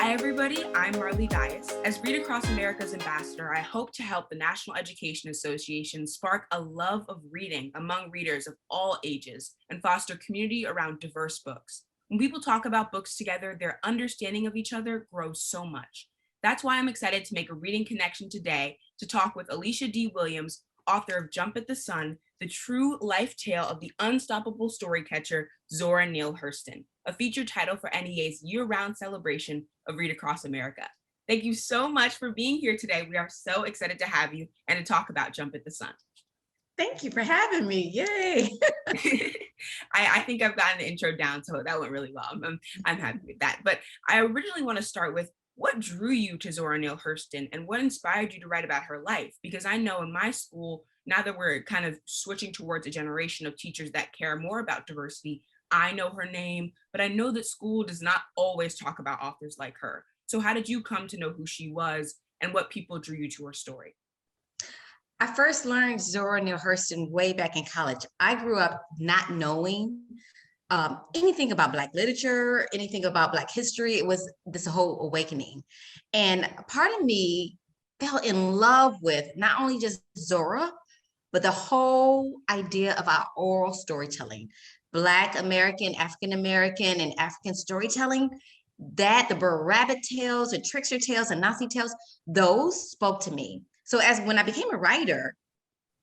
Hi, everybody. I'm Marley D. As Read Across America's ambassador, I hope to help the National Education Association spark a love of reading among readers of all ages and foster community around diverse books. When people talk about books together, their understanding of each other grows so much. That's why I'm excited to make a reading connection today to talk with Alicia D. Williams, author of Jump at the Sun, the true life tale of the unstoppable story catcher, ZORA Neale Hurston, a featured title for NEA's year-round celebration of Read Across America. Thank you so much for being here today. We are so excited to have you and to talk about Jump at the Sun. Thank you for having me. Yay. I think I've gotten the intro down, so that went really well. I'm happy with that. But I originally want to start with what drew you to ZORA Neale Hurston and what inspired you to write about her life? Because I know in my school, now that we're kind of switching towards a generation of teachers that care more about diversity, I know her name, but I know that school does not always talk about authors like her. So how did you come to know who she was and what people drew you to her story? I first learned ZORA Neale Hurston way back in college. I grew up not knowing anything about Black literature, anything about Black history. It was this whole awakening. And part of me fell in love with not only just ZORA, but the whole idea of our oral storytelling, Black American, African American, and African storytelling, that the Burr Rabbit tales and Trickster Tales and Nazi tales, those spoke to me. So when I became a writer,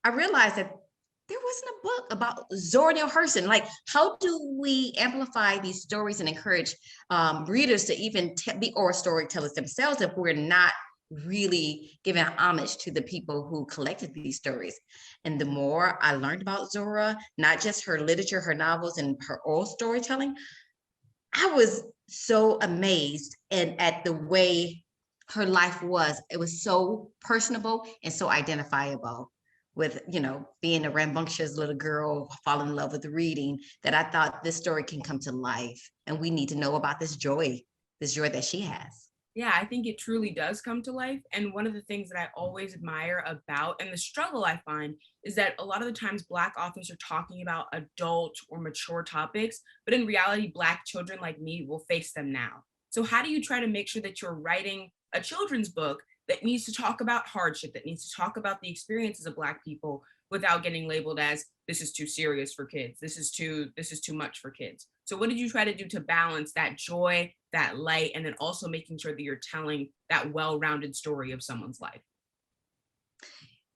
I realized that there wasn't a book about ZORA Neale Hurston. Like, how do we amplify these stories and encourage readers to even be oral storytellers themselves if we're not really giving homage to the people who collected these stories? And the more I learned about ZORA, not just her literature, her novels, and her oral storytelling, I was so amazed at the way her life was. It was so personable and so identifiable with, being a rambunctious little girl, falling in love with reading, that I thought this story can come to life. And we need to know about this joy that she has. Yeah, I think it truly does come to life. And one of the things that I always admire about, and the struggle I find, is that a lot of the times Black authors are talking about adult or mature topics, but in reality, Black children like me will face them now. So how do you try to make sure that you're writing a children's book that needs to talk about hardship, that needs to talk about the experiences of Black people without getting labeled as this is too serious for kids, this is too much for kids? So what did you try to do to balance that joy, that light, and then also making sure that you're telling that well-rounded story of someone's life?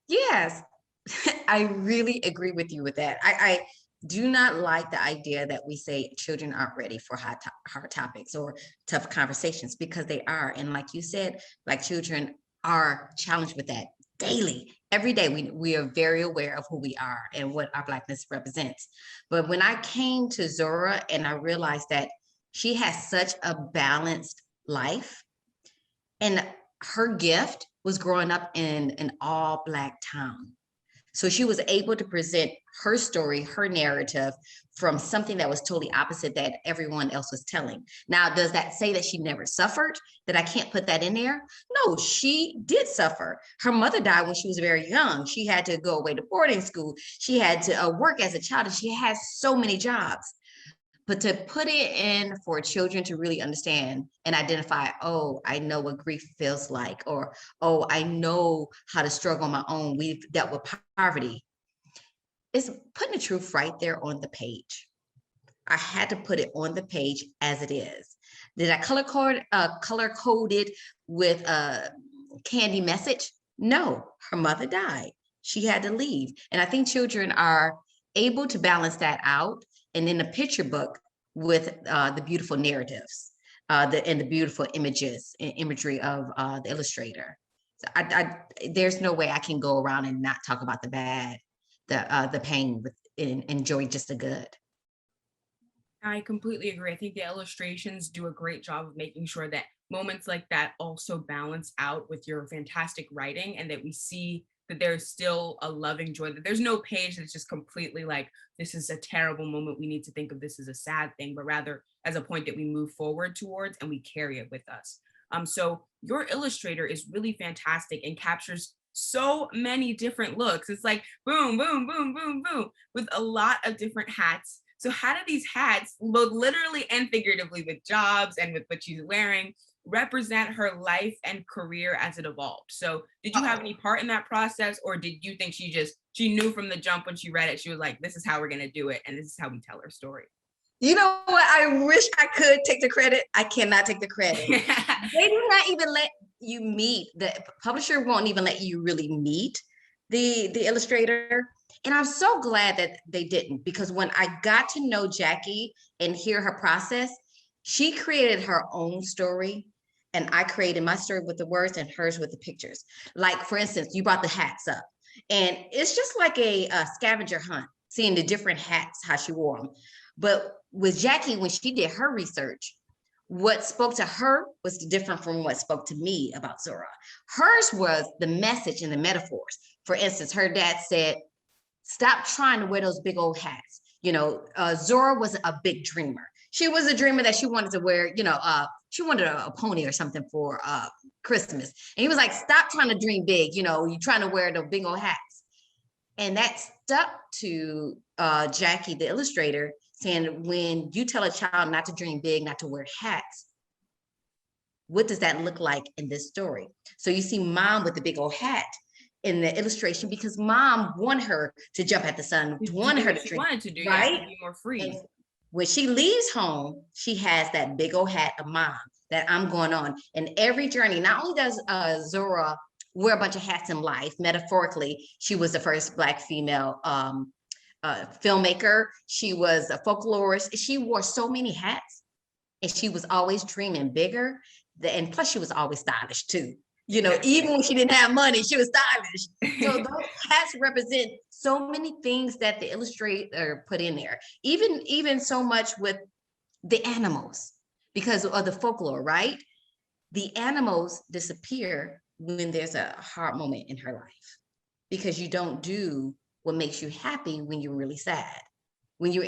Yes, I really agree with you with that. I do not like the idea that we say children aren't ready for hard topics or tough conversations, because they are. And like you said, Black children are challenged with that daily. Every day we are very aware of who we are and what our Blackness represents. But when I came to ZORA and I realized that she has such a balanced life, and her gift was growing up in an all Black town. So she was able to present her story, her narrative, from something that was totally opposite that everyone else was telling. Now, does that say that she never suffered, that I can't put that in there? No, she did suffer. Her mother died when she was very young. She had to go away to boarding school. She had to work as a child, and she has so many jobs. But to put it in for children to really understand and identify, oh, I know what grief feels like, or, oh, I know how to struggle on my own. We've dealt with poverty. It's putting the truth right there on the page. I had to put it on the page as it is. Did I color code it with a candy message? No, her mother died. She had to leave. And I think children are able to balance that out, and in a picture book with the beautiful narratives and the beautiful imagery of the illustrator. So there's no way I can go around and not talk about the bad, the pain, and enjoy just the good. I completely agree. I think the illustrations do a great job of making sure that moments like that also balance out with your fantastic writing, and that we see that there's still a loving joy, that there's no page that's just completely like, this is a terrible moment, we need to think of this as a sad thing, but rather as a point that we move forward towards and we carry it with us. So your illustrator is really fantastic and captures so many different looks. It's like boom, boom, boom, boom, boom, with a lot of different hats. So how do these hats, both literally and figuratively, with jobs and with what she's wearing, represent her life and career as it evolved. So did you have any part in that process, or did you think she knew from the jump when she read it, she was like, this is how we're going to do it, and this is how we tell our story? You know what? I wish I could take the credit. I cannot take the credit. They do not even let you meet, the publisher won't even let you really meet the illustrator. And I'm so glad that they didn't, because when I got to know Jackie and hear her process, she created her own story. And I created my story with the words and hers with the pictures. Like, for instance, you brought the hats up. And it's just like a scavenger hunt, seeing the different hats, how she wore them. But with Jackie, when she did her research, what spoke to her was different from what spoke to me about Zora. Hers was the message and the metaphors. For instance, her dad said, stop trying to wear those big old hats. You know, Zora was a big dreamer. She was a dreamer that she wanted to wear, you know, she wanted a pony or something for Christmas. And he was like, stop trying to dream big. You know, you're trying to wear the big old hats. And that stuck to Jackie, the illustrator, saying, when you tell a child not to dream big, not to wear hats, what does that look like in this story? So you see mom with the big old hat in the illustration, because mom wanted her to jump at the sun, wanted her to dream, wanted to do, right? To be more free. And when she leaves home, she has that big old hat of mom that I'm going on. And every journey, not only does Zora wear a bunch of hats in life, metaphorically, she was the first Black female filmmaker. She was a folklorist. She wore so many hats, and she was always dreaming bigger. And plus, she was always stylish too. You know, even when she didn't have money, she was stylish. So those hats represent so many things that the illustrator put in there. Even so much with the animals, because of the folklore, right? The animals disappear when there's a hard moment in her life, because you don't do what makes you happy when you're really sad. When you're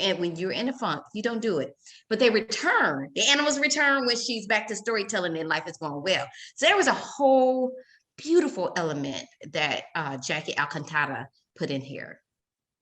in a funk, you don't do it. But they return. The animals return when she's back to storytelling and life is going well. So there was a whole beautiful element that Jackie Alcantara put in here.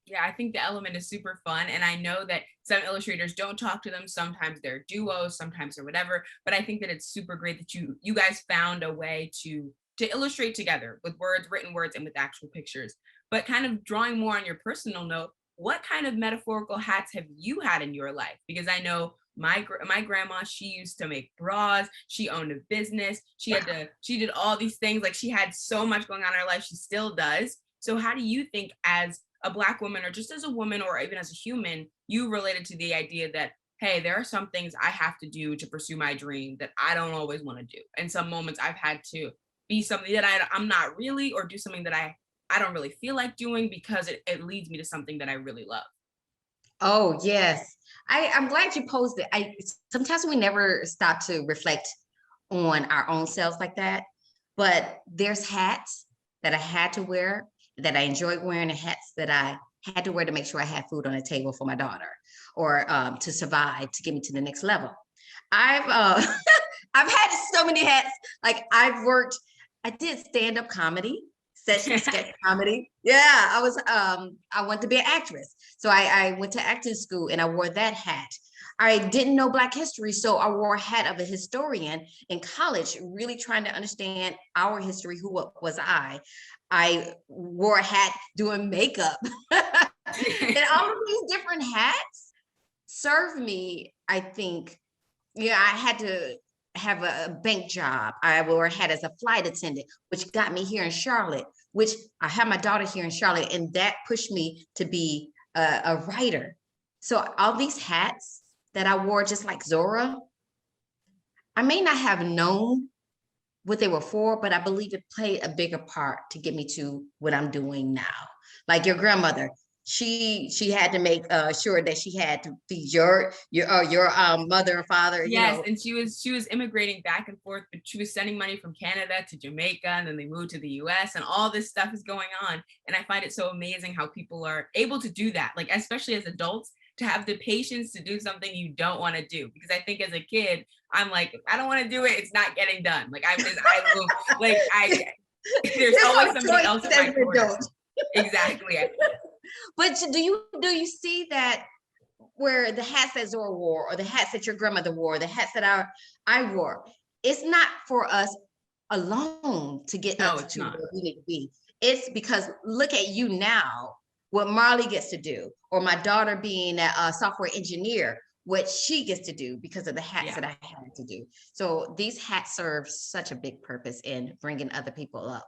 Yeah, I think the element is super fun. And I know that some illustrators don't talk to them. Sometimes they're duos, sometimes they're whatever. But I think that it's super great that you guys found a way to illustrate together with words, written words, and with actual pictures. But kind of drawing more on your personal note, what kind of metaphorical hats have you had in your life? Because I know my grandma, she used to make bras. She owned a business. She did all these things. Like, she had so much going on in her life. She still does. So how do you think, as a Black woman, or just as a woman, or even as a human, you related to the idea that, hey, there are some things I have to do to pursue my dream that I don't always want to do. And some moments I've had to be something that I'm not really, or do something that I don't really feel like doing, because it leads me to something that I really love. Oh, yes. I'm glad you posed it. Sometimes we never stop to reflect on our own selves like that. But there's hats that I had to wear, that I enjoyed wearing, and hats that I had to wear to make sure I had food on the table for my daughter, or to survive, to get me to the next level. I've I've had so many hats. Like, I did stand-up comedy, sketch comedy. Yeah, I wanted to be an actress. So I went to acting school and I wore that hat. I didn't know Black history, so I wore a hat of a historian in college, really trying to understand our history. Who was I? I wore a hat doing makeup. And all of these different hats served me, I think. Yeah, I had to have a bank job. I wore a hat as a flight attendant, which got me here in Charlotte, which I have my daughter here in Charlotte, and that pushed me to be a writer. So all these hats that I wore, just like Zora, I may not have known what they were for, but I believe it played a bigger part to get me to what I'm doing now. Like your grandmother, she had to make sure that she had to feed your mother and father. Yes, You know. and she was immigrating back and forth, but she was sending money from Canada to Jamaica, and then they moved to the US, and all this stuff is going on. And I find it so amazing how people are able to do that, like, especially as adults, to have the patience to do something you don't want to do. Because I think as a kid, I'm like, I don't want to do it, it's not getting done. Like, I will, like, there's always somebody else in my corner. Exactly. But do you see that, where the hats that Zora wore, or the hats that your grandmother wore, the hats that I wore, it's not for us alone to get No, us it's to not. where we need to be. It's because look at you now, what Marley gets to do, or my daughter being a software engineer, what she gets to do because of the hats that I had to do. So these hats serve such a big purpose in bringing other people up.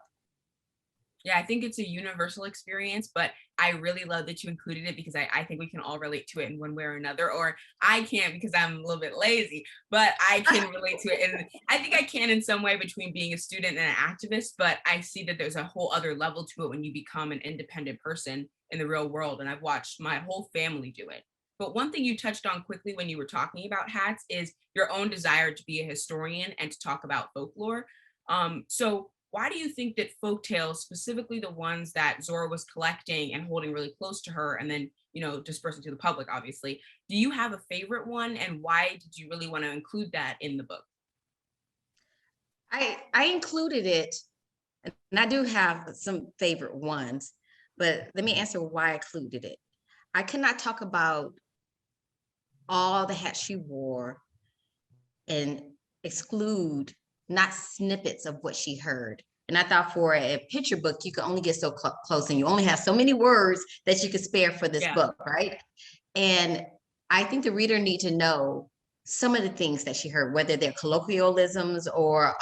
Yeah, I think it's a universal experience, but I really love that you included it because I think we can all relate to it in one way or another. Or I can't because I'm a little bit lazy, but I can relate to it. And I think I can in some way between being a student and an activist, but I see that there's a whole other level to it when you become an independent person in the real world. And I've watched my whole family do it. But one thing you touched on quickly when you were talking about hats is your own desire to be a historian and to talk about folklore. So why do you think that folk tales, specifically the ones that Zora was collecting and holding really close to her and then, dispersing to the public, obviously, do you have a favorite one? And why did you really want to include that in the book? I included it, and I do have some favorite ones, but let me answer why I included it. I cannot talk about all the hats she wore and exclude not snippets of what she heard. And I thought for a picture book, you could only get so close and you only have so many words that you could spare for this book, right? And I think the reader need to know some of the things that she heard, whether they're colloquialisms or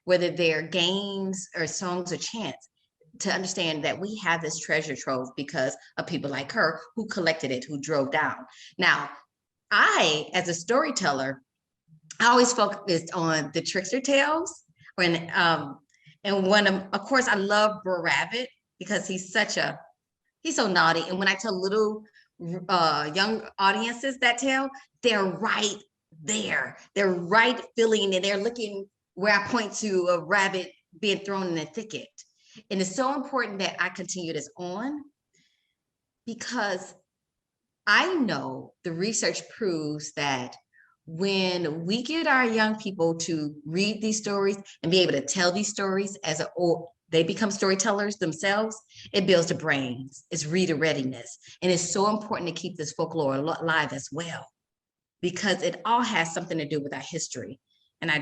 whether they're games or songs or chants, to understand that we have this treasure trove because of people like her who collected it, who drove down. Now, I, as a storyteller, I always focused on the Trickster Tales. And one of course, I love Brer Rabbit because he's so naughty. And when I tell little young audiences that tale, they're right there. They're right feeling and they're looking where I point to a rabbit being thrown in the thicket. And it's so important that I continue this on because I know the research proves that when we get our young people to read these stories and be able to tell these stories or they become storytellers themselves, it builds the brains, it's reader readiness. And it's so important to keep this folklore alive as well, because it all has something to do with our history. And I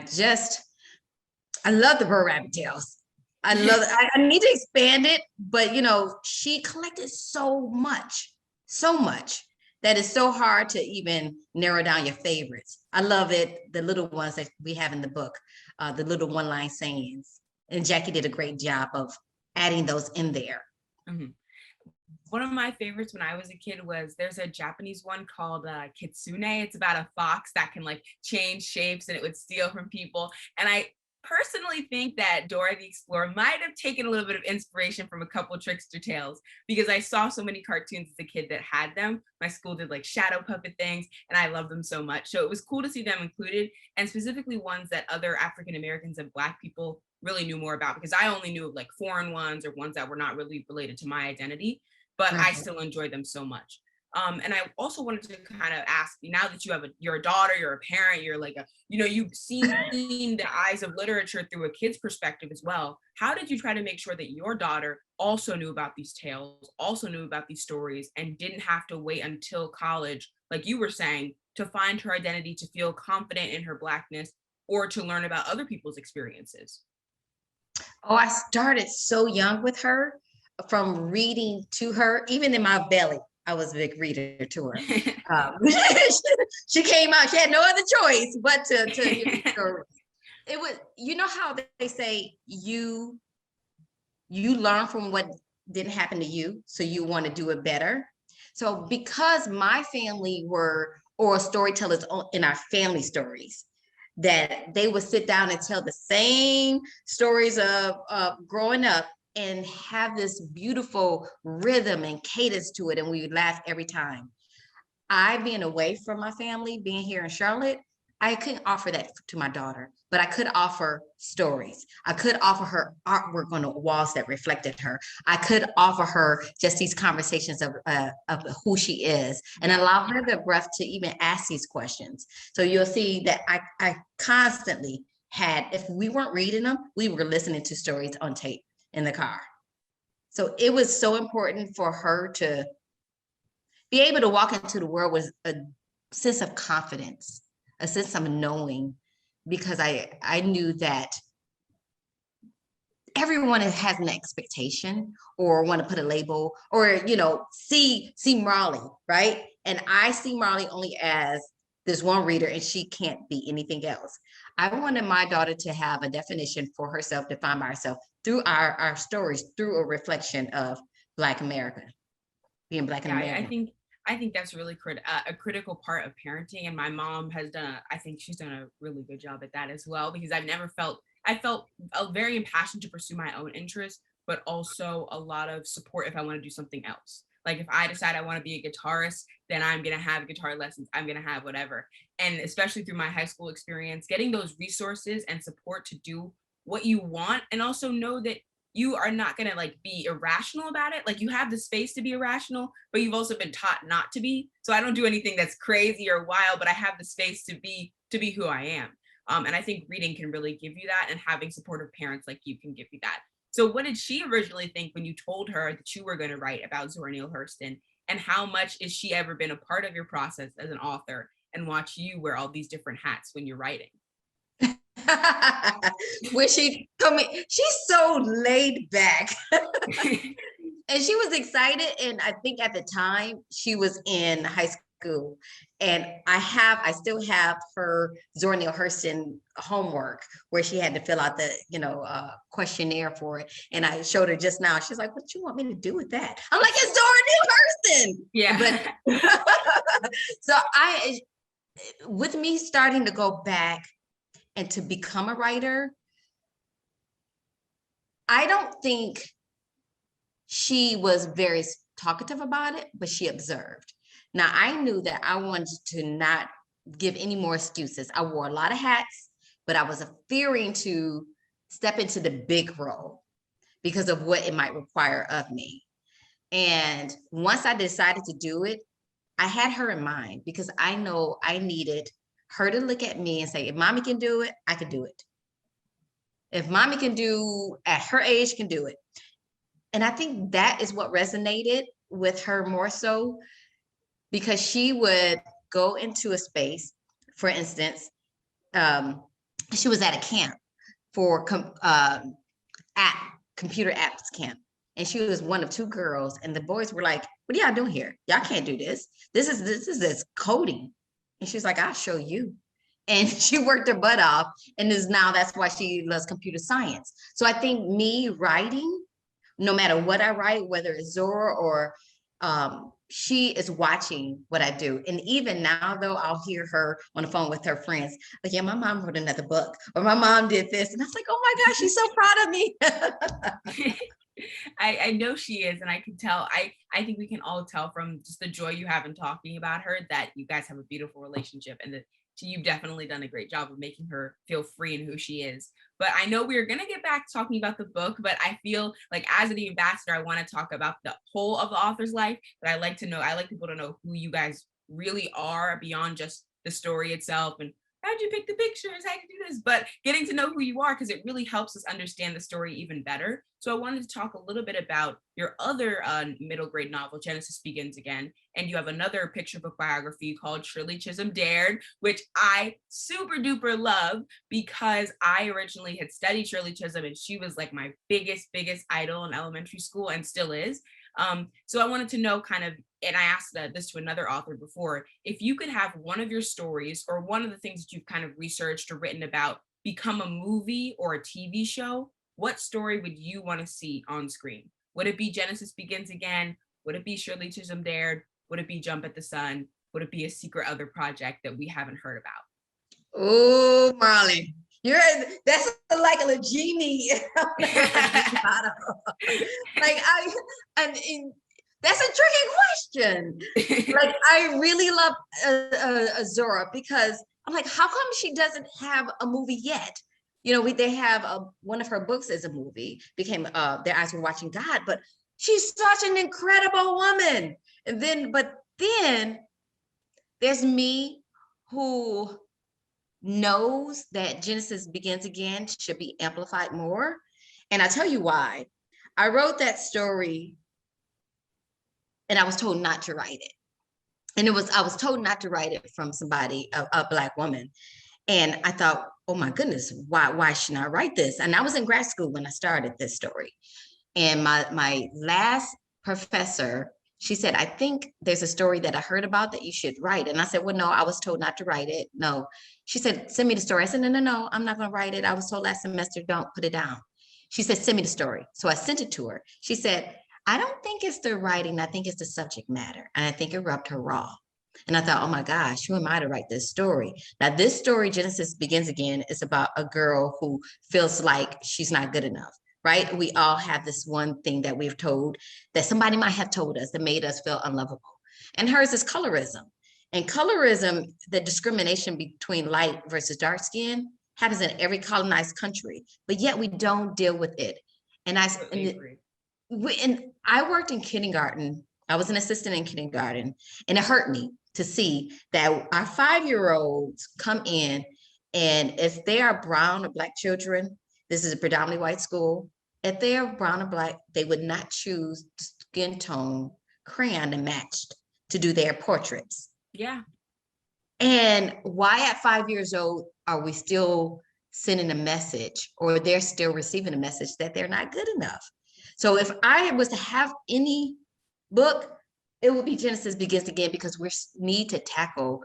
love the Brer Rabbit tales. I love it. I need to expand it, but she collected so much that it's so hard to even narrow down your favorites. I love it, the little ones that we have in the book, the little one-line sayings. And Jackie did a great job of adding those in there. Mm-hmm. One of my favorites when I was a kid was there's a Japanese one called Kitsune. It's about a fox that can change shapes and it would steal from people. And I personally think that Dora the Explorer might have taken a little bit of inspiration from a couple Trickster Tales because I saw so many cartoons as a kid that had them. My school did shadow puppet things and I love them so much. So it was cool to see them included, and specifically ones that other African Americans and Black people really knew more about, because I only knew of foreign ones or ones that were not really related to my identity, but I still enjoyed them so much. And I also wanted to kind of ask you, now that you're a daughter, you're a parent, you're you've seen the eyes of literature through a kid's perspective as well. How did you try to make sure that your daughter also knew about these tales, also knew about these stories, and didn't have to wait until college, like you were saying, to find her identity, to feel confident in her Blackness, or to learn about other people's experiences? Oh, I started so young with her, from reading to her, even in my belly. I was a big reader to her. She came out, she had no other choice but to give me stories. It was, how they say you learn from what didn't happen to you, so you want to do it better. So because my family were oral storytellers in our family stories, that they would sit down and tell the same stories of growing up and have this beautiful rhythm and cadence to it. And we would laugh every time. I, being away from my family, being here in Charlotte, I couldn't offer that to my daughter, but I could offer stories. I could offer her artwork on the walls that reflected her. I could offer her just these conversations of who she is, and allow her the breath to even ask these questions. So you'll see that I constantly had, if we weren't reading them, we were listening to stories on tape in the car. So it was so important for her to be able to walk into the world with a sense of confidence, a sense of knowing because I knew that everyone has an expectation or want to put a label or, see Marley, right? And I see Marley only as this one reader and she can't be anything else. I wanted my daughter to have a definition for herself, defined by herself through our stories, through a reflection of Black America, being Black in Yeah, America. I think that's really a critical part of parenting, and my mom has done. I think she's done a really good job at that as well, because I felt very impassioned to pursue my own interests, but also a lot of support if I want to do something else. Like if I decide I want to be a guitarist, then I'm gonna have guitar lessons. I'm gonna have whatever, and especially through my high school experience, getting those resources and support to do what you want, and also know that you are not going to like be irrational about it. Like you have the space to be irrational, but you've also been taught not to be. So I don't do anything that's crazy or wild, but I have the space to be who I am. And I think reading can really give you that, and having supportive parents like you can give you that. So what did she originally think when you told her that you were going to write about Zora Neale Hurston? And how much has she ever been a part of your process as an author and watch you wear all these different hats when you're writing? When she told me, she's so laid back. And she was excited. And I think at the time she was in high school. And I still have her Zora Neale Hurston homework where she had to fill out the, questionnaire for it. And I showed her just now. She's like, "What you want me to do with that?" I'm like, "It's Zora Neale Hurston." Yeah. But so with me starting to go back and to become a writer, I don't think she was very talkative about it, but she observed. Now, I knew that I wanted to not give any more excuses. I wore a lot of hats, but I was fearing to step into the big role because of what it might require of me. And once I decided to do it, I had her in mind because I know I needed her to look at me and say, if mommy can do it, I can do it. If mommy can do at her age, can do it. And I think that is what resonated with her more so, because she would go into a space, for instance, she was at a camp for computer apps camp. And she was one of two girls. And the boys were like, "What are y'all doing here? Y'all can't do this. This is coding." And she's like, "I'll show you." And she worked her butt off. And that's why she loves computer science. So I think me writing, no matter what I write, whether it's Zora or she is watching what I do. And even now, though, I'll hear her on the phone with her friends, like, "Yeah, my mom wrote another book," or "My mom did this." And I was like, "Oh my gosh, she's so proud of me." I know she is, and I can tell. I think we can all tell from just the joy you have in talking about her that you guys have a beautiful relationship, and that you've definitely done a great job of making her feel free in who she is. But I know we're gonna get back talking about the book, but I feel like as an ambassador, I want to talk about the whole of the author's life. But I like people to know who you guys really are beyond just the story itself, and how'd you pick the pictures? How'd you do this? But getting to know who you are, because it really helps us understand the story even better. So I wanted to talk a little bit about your other middle grade novel, Genesis Begins Again. And you have another picture book biography called Shirley Chisholm Dared, which I super duper love because I originally had studied Shirley Chisholm and she was like my biggest idol in elementary school and still is. So I wanted to know and I asked this to another author before, if you could have one of your stories or one of the things that you've kind of researched or written about become a movie or a TV show, what story would you want to see on screen? Would it be Genesis Begins Again? Would it be Shirley Chisholm Dared? Would it be Jump at the Sun? Would it be a secret other project that we haven't heard about? Oh, Marley, that's like a genie. Like that's a tricky question. Like I really love Zora because I'm like, how come she doesn't have a movie yet? They have one of her books as a movie, became Their Eyes Were Watching God, but she's such an incredible woman. But then there's me who knows that Genesis Begins Again should be amplified more. And I tell you why. I wrote that story and I was told not to write it. And I was told not to write it from somebody, a Black woman. And I thought, oh my goodness, why should I write this? And I was in grad school when I started this story. And my last professor, she said, I think there's a story that I heard about that you should write. And I said, well, no, I was told not to write it. No. She said, send me the story. I said, no, I'm not going to write it. I was told last semester, don't put it down. She said, send me the story. So I sent it to her. She said, I don't think it's the writing. I think it's the subject matter. And I think it rubbed her raw. And I thought, oh my gosh, who am I to write this story? Now, this story, Genesis Begins Again, is about a girl who feels like she's not good enough, right? We all have this one thing that we've told, that somebody might have told us that made us feel unlovable. And hers is colorism. And colorism, the discrimination between light versus dark skin, happens in every colonized country, but yet we don't deal with it. And I worked in kindergarten. I was an assistant in kindergarten, and it hurt me to see that our 5-year-olds come in, and if they are brown or black children, this is a predominantly white school, if they are brown or black, they would not choose skin tone crayon to match to do their portraits. Yeah. And why at 5 years old are we still sending a message, or they're still receiving a message that they're not good enough? So if I was to have any book, it would be Genesis Begins Again, because we need to tackle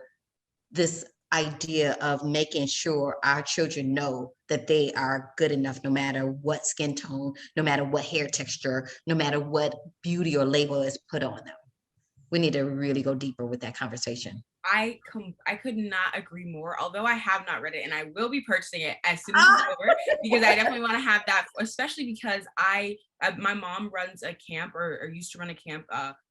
this idea of making sure our children know that they are good enough, no matter what skin tone, no matter what hair texture, no matter what beauty or label is put on them. We need to really go deeper with that conversation. I could not agree more, although I have not read it, and I will be purchasing it as soon as it's over, because I definitely want to have that, especially because my mom runs a camp, or used to run a camp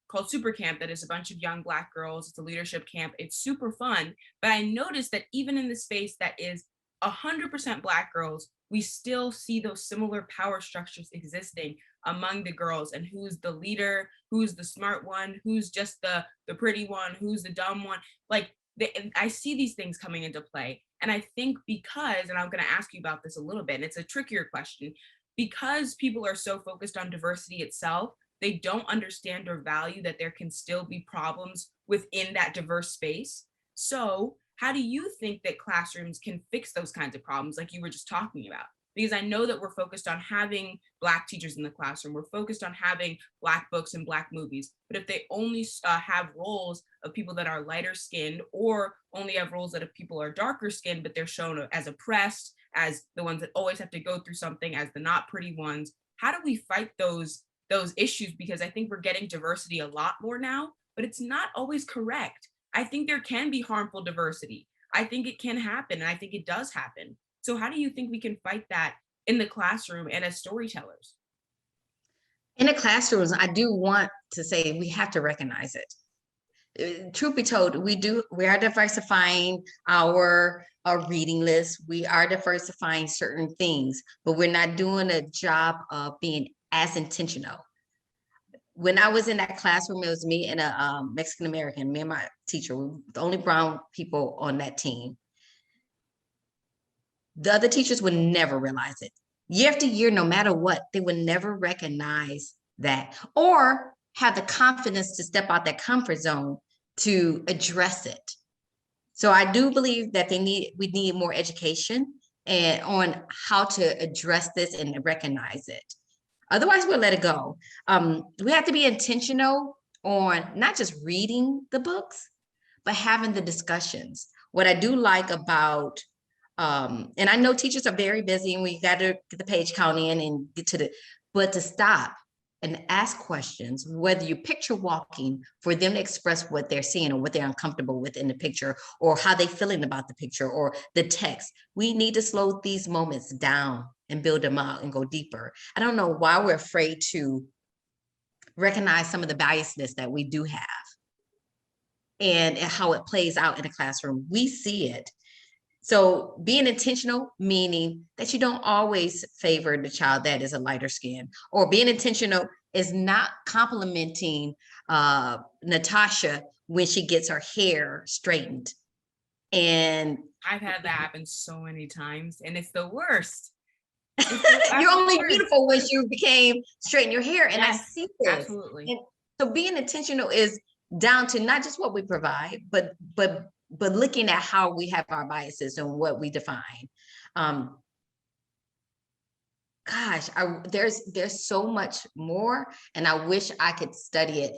called Super Camp, that is a bunch of young Black girls. It's a leadership camp. It's super fun. But I noticed that even in the space that is 100% Black girls, we still see those similar power structures existing among the girls, and who's the leader, who's the smart one, who's just the pretty one, who's the dumb one. Like, I see these things coming into play. And I think because, and I'm going to ask you about this a little bit, and it's a trickier question, because people are so focused on diversity itself, they don't understand or value that there can still be problems within that diverse space. So how do you think that classrooms can fix those kinds of problems, like you were just talking about? Because I know that we're focused on having Black teachers in the classroom. We're focused on having Black books and Black movies. But if they only have roles of people that are lighter skinned, or only have roles that of people are darker skinned, but they're shown as oppressed, as the ones that always have to go through something, as the not pretty ones, how do we fight those issues? Because I think we're getting diversity a lot more now, but it's not always correct. I think there can be harmful diversity. I think it can happen, and I think it does happen. So how do you think we can fight that in the classroom and as storytellers? In the classrooms, I do want to say we have to recognize it. Truth be told, we are diversifying our reading list. We are diversifying certain things, but we're not doing a job of being as intentional. When I was in that classroom, it was me and a Mexican American, me and my teacher, we were the only brown people on that team. The other teachers would never realize it. Year after year, no matter what, they would never recognize that, or have the confidence to step out that comfort zone to address it. So I do believe that we need more education and on how to address this and recognize it. Otherwise, we'll let it go. We have to be intentional on not just reading the books, but having the discussions. What I do like about, and I know teachers are very busy and we got to get the page count in and get to but to stop and ask questions, whether you picture walking, for them to express what they're seeing or what they're uncomfortable with in the picture, or how they feeling about the picture or the text. We need to slow these moments down and build them out and go deeper. I don't know why we're afraid to recognize some of the biasness that we do have and how it plays out in the classroom. We see it. So being intentional, meaning that you don't always favor the child that is a lighter skin, or being intentional is not complimenting Natasha when she gets her hair straightened. And I've had that happen so many times, and it's the worst. You're only beautiful when you became straighten your hair. And yes, I see this. Absolutely. And so being intentional is down to not just what we provide, but but looking at how we have our biases and what we define. Gosh, there's so much more, and I wish I could study it.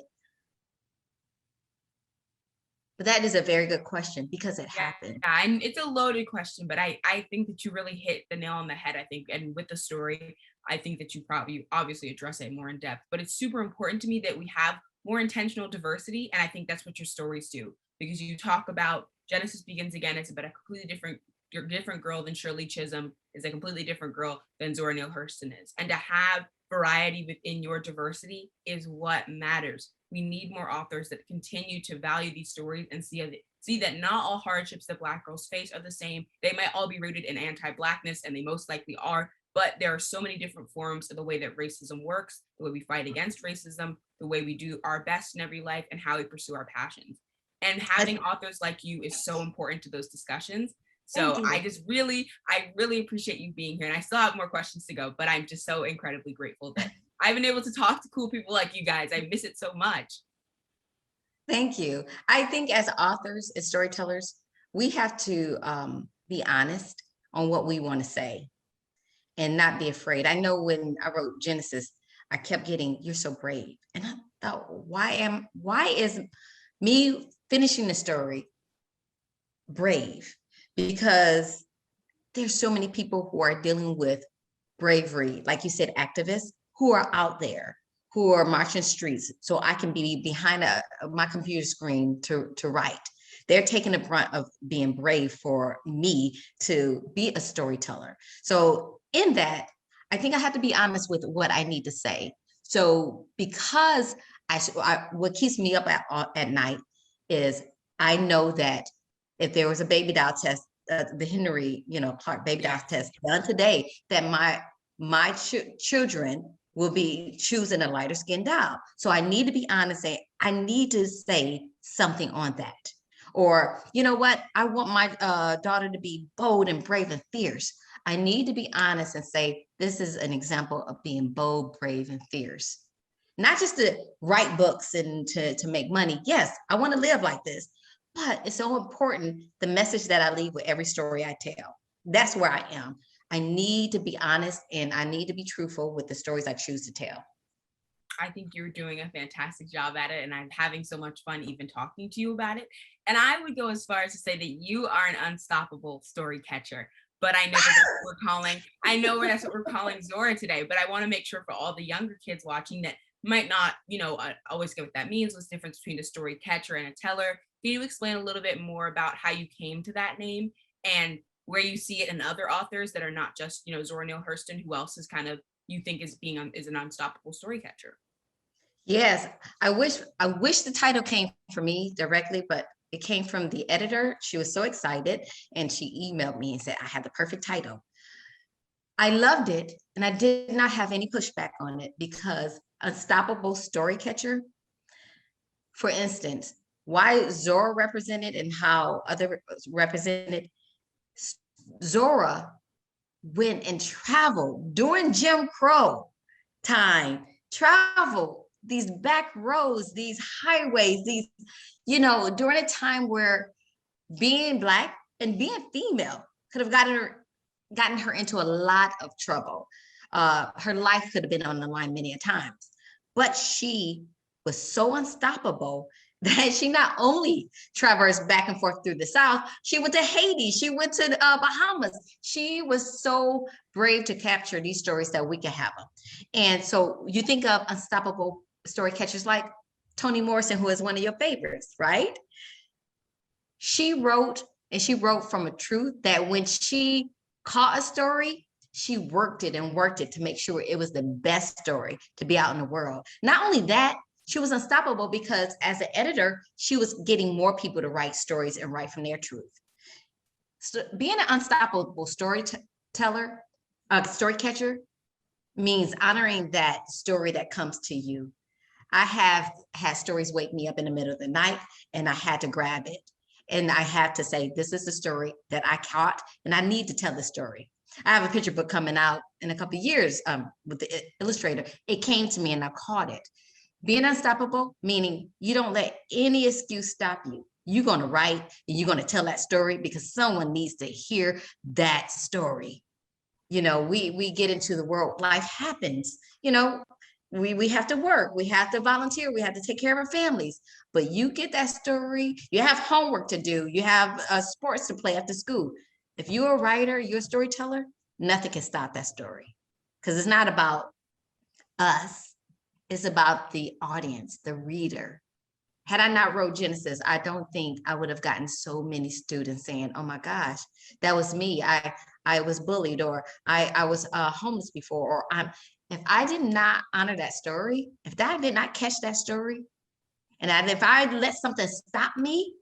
But that is a very good question because it happened. Yeah, and it's a loaded question, but I think that you really hit the nail on the head, I think. And with the story, I think that you probably obviously address it more in depth, but it's super important to me that we have more intentional diversity. And I think that's what your stories do, because you talk about Genesis Begins Again. It's about a completely different girl than Shirley Chisholm is a completely different girl than Zora Neale Hurston is. And to have variety within your diversity is what matters. We need more authors that continue to value these stories and see that not all hardships that Black girls face are the same. They might all be rooted in anti-Blackness, and they most likely are, but there are so many different forms of the way that racism works, the way we fight against racism, the way we do our best in every life, and how we pursue our passions. And having authors like you is so important to those discussions. So I really appreciate you being here. And I still have more questions to go, but I'm just so incredibly grateful that I've been able to talk to cool people like you guys. I miss it so much. Thank you. I think as authors, as storytellers, we have to be honest on what we want to say and not be afraid. I know when I wrote Genesis, I kept getting, "You're so brave." And I thought, why is me finishing the story brave? Because there's so many people who are dealing with bravery, like you said, activists who are out there, who are marching streets, so I can be behind my computer screen to write. They're taking the brunt of being brave for me to be a storyteller. So in that, I think I have to be honest with what I need to say. So because what keeps me up at night is I know that if there was a baby doll test, the Henry, Clark baby doll test done today, that my children will be choosing a lighter skinned doll. So I need to be honest, and I need to say something on that. Or, you know what? I want my daughter to be bold and brave and fierce. I need to be honest and say, this is an example of being bold, brave, and fierce. Not just to write books and to make money. Yes, I want to live like this. But it's so important, the message that I leave with every story I tell. That's where I am. I need to be honest and I need to be truthful with the stories I choose to tell. I think you're doing a fantastic job at it, and I'm having so much fun even talking to you about it. And I would go as far as to say that you are an unstoppable story catcher. But I know that's what we're calling. I know that's what we're calling Zora today. But I want to make sure for all the younger kids watching that might not, always get what that means. What's the difference between a story catcher and a teller? Can you explain a little bit more about how you came to that name and where you see it in other authors that are not just, Zora Neale Hurston? Who else is kind of you think is an unstoppable story catcher? Yes, I wish the title came from me directly, but it came from the editor. She was so excited and she emailed me and said, "I have the perfect title." I loved it and I did not have any pushback on it because unstoppable story catcher, for instance, why Zora represented and how other represented, Zora went and traveled during Jim Crow time, traveled these back roads, these highways, during a time where being Black and being female could have gotten her into a lot of trouble. Her life could have been on the line many a times, but she was so unstoppable that she not only traversed back and forth through the South, she went to Haiti, she went to the Bahamas. She was so brave to capture these stories that we can have them. And so you think of unstoppable story catchers like Toni Morrison, who is one of your favorites, right? She wrote from a truth that when she caught a story, she worked it to make sure it was the best story to be out in the world. Not only that, she was unstoppable because as an editor, she was getting more people to write stories and write from their truth. So being an unstoppable storyteller, story catcher, means honoring that story that comes to you. I have had stories wake me up in the middle of the night and I had to grab it. And I had to say, this is the story that I caught and I need to tell the story. I have a picture book coming out in a couple of years with the illustrator. It came to me and I caught it. Being unstoppable, meaning you don't let any excuse stop you. You're going to write and you're going to tell that story because someone needs to hear that story. We get into the world, life happens, we have to work, we have to volunteer, we have to take care of our families, but you get that story, you have homework to do, you have sports to play after school. If you're a writer, you're a storyteller, nothing can stop that story, because it's not about us, it's about the audience, the reader. Had I not wrote Genesis, I don't think I would have gotten so many students saying, oh my gosh, that was me. I was bullied, or I was homeless before, or if I did not honor that story, if I did not catch that story, and if I let something stop me,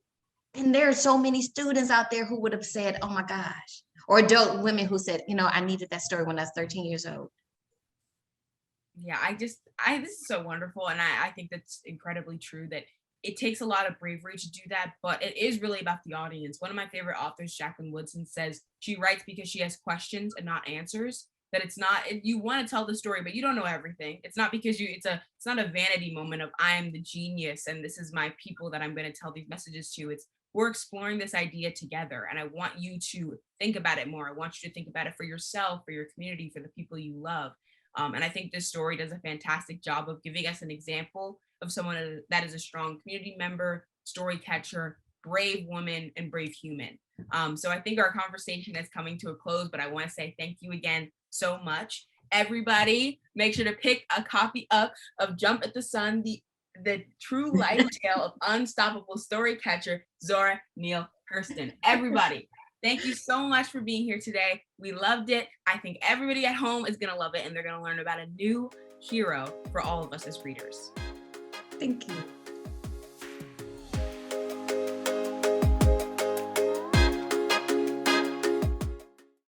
then there are so many students out there who would have said, oh my gosh, or adult women who said, I needed that story when I was 13 years old. Yeah, this is so wonderful. And I think that's incredibly true, that it takes a lot of bravery to do that, but it is really about the audience. One of my favorite authors, Jacqueline Woodson, says she writes because she has questions and not answers. That it's not, you want to tell the story, but you don't know everything. It's not because it's not a vanity moment of I am the genius and this is my people that I'm going to tell these messages to. It's we're exploring this idea together, and I want you to think about it more. I want you to think about it for yourself, for your community, for the people you love. And I think this story does a fantastic job of giving us an example of someone that is a strong community member, story catcher, brave woman, and brave human. So I think our conversation is coming to a close, but I want to say thank you again so much. Everybody, make sure to pick a copy up of Jump at the Sun, the true life tale of unstoppable story catcher, ZORA Neale Hurston. Everybody, thank you so much for being here today. We loved it. I think everybody at home is going to love it, and they're going to learn about a new hero for all of us as readers. Thank you.